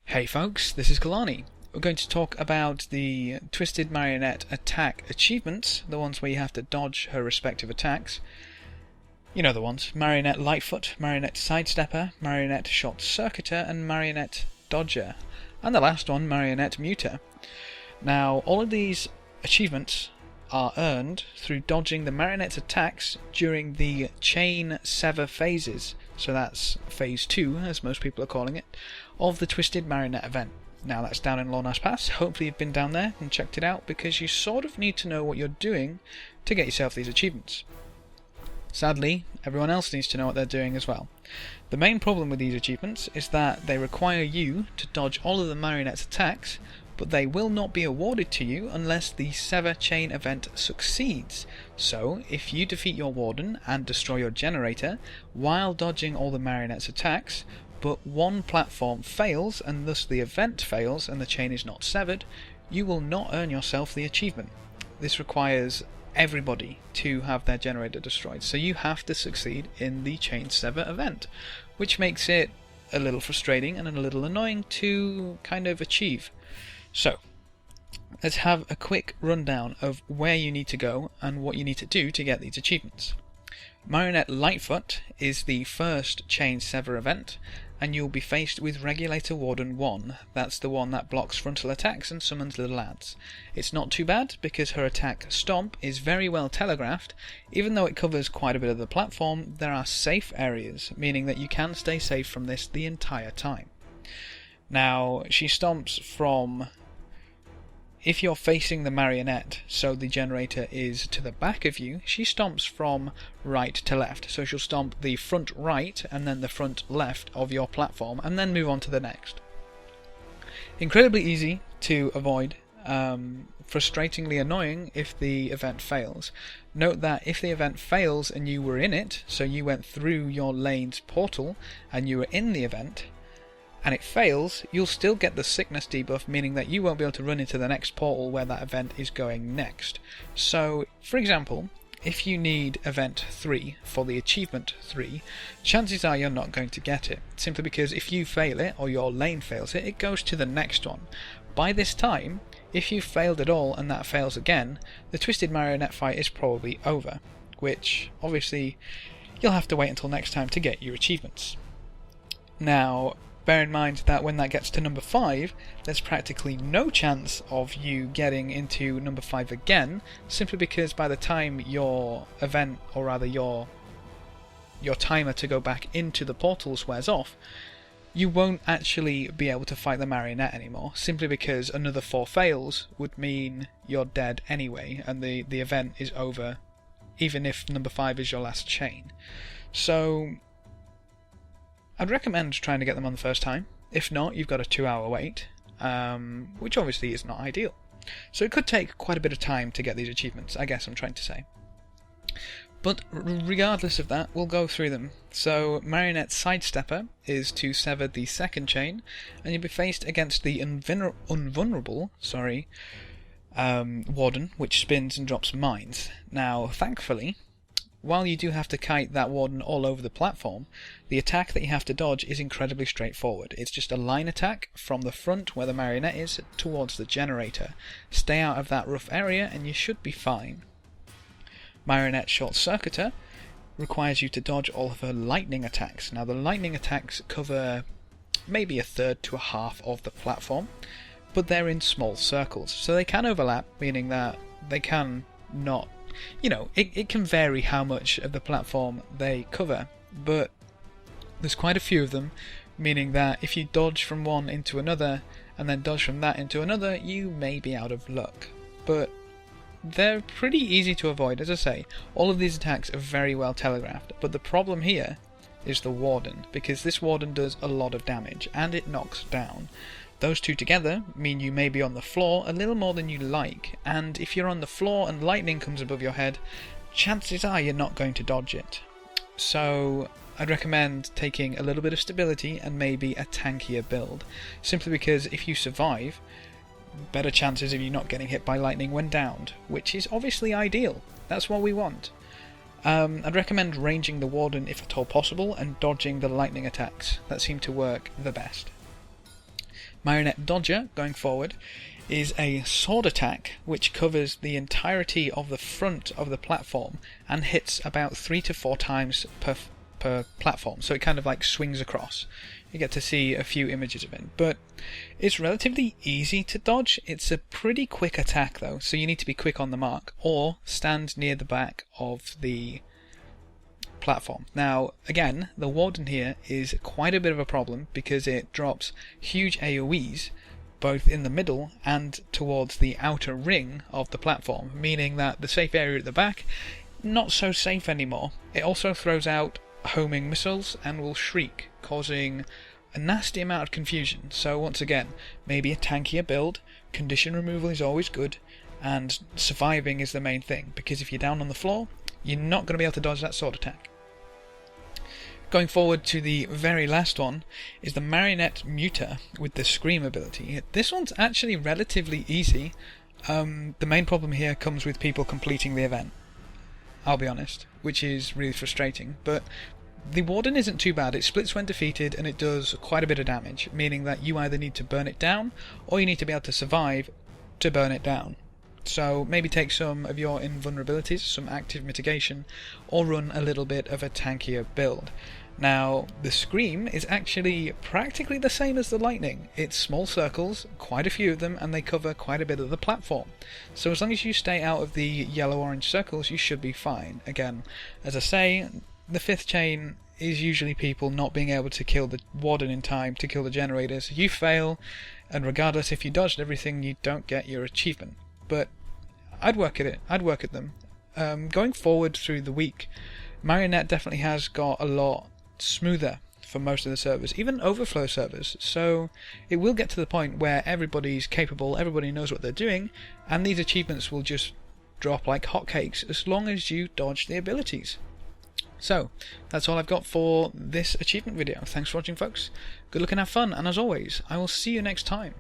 Hey folks, this is Kalani. We're going to talk about the Twisted Marionette attack achievements, the ones where you have to dodge her respective attacks. You know the ones: Marinette Lightfoot, Marinette Sidestepper, Marinette Short-Circuiter, and Marinette Dodger. And the last one, Marinette Muta. Now, all of these achievements are earned through dodging the Marinette's attacks during the chain sever phases. So that's phase 2, as most people are calling it, of the Twisted Marinette event. Now that's down in Lornas Pass. Hopefully you've been down there and checked it out, because you sort of need to know what you're doing to get yourself these achievements. Sadly, everyone else needs to know what they're doing as well. The main problem with these achievements is that they require you to dodge all of the Marinette's attacks, but they will not be awarded to you unless the Sever chain event succeeds. So, if you defeat your warden and destroy your generator while dodging all the Marinette's attacks, but one platform fails and thus the event fails and the chain is not severed, you will not earn yourself the achievement. This requires everybody to have their generator destroyed, so you have to succeed in the chain sever event, which makes it a little frustrating and a little annoying to kind of achieve. So, let's have a quick rundown of where you need to go and what you need to do to get these achievements. Marinette Lightfoot is the first chain sever event, and you'll be faced with Regulator Warden 1. That's the one that blocks frontal attacks and summons little lads. It's not too bad, because her attack Stomp is very well telegraphed. Even though it covers quite a bit of the platform, there are safe areas, meaning that you can stay safe from this the entire time. Now, she stomps from... If you're facing the Marionette, so the generator is to the back of you, she stomps from right to left. So she'll stomp the front right and then the front left of your platform, and then move on to the next. Incredibly easy to avoid, frustratingly annoying if the event fails. Note that if the event fails and you were in it, so you went through your lane's portal and you were in the event, and it fails, you'll still get the sickness debuff, meaning that you won't be able to run into the next portal where that event is going next. So, for example, if you need event 3 for the achievement 3, chances are you're not going to get it, simply because if you fail it, or your lane fails it, it goes to the next one. By this time, if you failed it all and that fails again, the Twisted Marionette fight is probably over, which, obviously, you'll have to wait until next time to get your achievements. Now, bear in mind that when that gets to number 5, there's practically no chance of you getting into number 5 again, simply because by the time your event, or rather your timer to go back into the portals wears off, you won't actually be able to fight the Marionette anymore, simply because another 4 fails would mean you're dead anyway, and the event is over, even if number 5 is your last chain. So I'd recommend trying to get them on the first time. If not, you've got a 2-hour wait, which obviously is not ideal. So it could take quite a bit of time to get these achievements, I guess I'm trying to say. But regardless of that, we'll go through them. So Marinette Sidestepper is to sever the second chain, and you'll be faced against the unvulnerable Warden, which spins and drops mines. Now, thankfully, while you do have to kite that warden all over the platform, the attack that you have to dodge is incredibly straightforward. It's just a line attack from the front where the Marionette is towards the generator. Stay out of that rough area and you should be fine. Marinette Short-Circuiter requires you to dodge all of her lightning attacks. Now the lightning attacks cover maybe a third to a half of the platform, but they're in small circles, so they can overlap, meaning that they can not... it can vary how much of the platform they cover, but there's quite a few of them, meaning that if you dodge from one into another, and then dodge from that into another, you may be out of luck. But they're pretty easy to avoid, as I say. All of these attacks are very well telegraphed, but the problem here is the Warden, because this Warden does a lot of damage, and it knocks down. Those two together mean you may be on the floor a little more than you like, and if you're on the floor and lightning comes above your head, chances are you're not going to dodge it. So I'd recommend taking a little bit of stability and maybe a tankier build, simply because if you survive, better chances of you not getting hit by lightning when downed, which is obviously ideal. That's what we want. I'd recommend ranging the Warden if at all possible and dodging the lightning attacks. That seem to work the best. Marionette Dodger, going forward, is a sword attack which covers the entirety of the front of the platform and hits about 3 to 4 times per platform, so it kind of like swings across. You get to see a few images of it, but it's relatively easy to dodge. It's a pretty quick attack though, so you need to be quick on the mark or stand near the back of the platform. Now again, the warden here is quite a bit of a problem because it drops huge AoEs both in the middle and towards the outer ring of the platform, meaning that the safe area at the back, not so safe anymore. It also throws out homing missiles and will shriek, causing a nasty amount of confusion. So once again, maybe a tankier build, condition removal is always good, and surviving is the main thing, because if you're down on the floor, you're not going to be able to dodge that sword attack. Going forward to the very last one is the Marinette Muta with the Scream ability. This one's actually relatively easy. The main problem here comes with people completing the event, I'll be honest, which is really frustrating, but the warden isn't too bad. It splits when defeated and it does quite a bit of damage, meaning that you either need to burn it down or you need to be able to survive to burn it down. So maybe take some of your invulnerabilities, some active mitigation, or run a little bit of a tankier build. Now, the Scream is actually practically the same as the Lightning. It's small circles, quite a few of them, and they cover quite a bit of the platform. So as long as you stay out of the yellow-orange circles, you should be fine. Again, as I say, the 5th chain is usually people not being able to kill the warden in time to kill the generators. You fail, and regardless if you dodged everything, you don't get your achievement. But I'd work at it. I'd work at them. Going forward through the week, Marionette definitely has got a lot smoother for most of the servers, even overflow servers, so it will get to the point where everybody's capable, everybody knows what they're doing, and these achievements will just drop like hotcakes as long as you dodge the abilities. So that's all I've got for this achievement video. Thanks for watching, folks. Good luck and have fun, and as always, I will see you next time.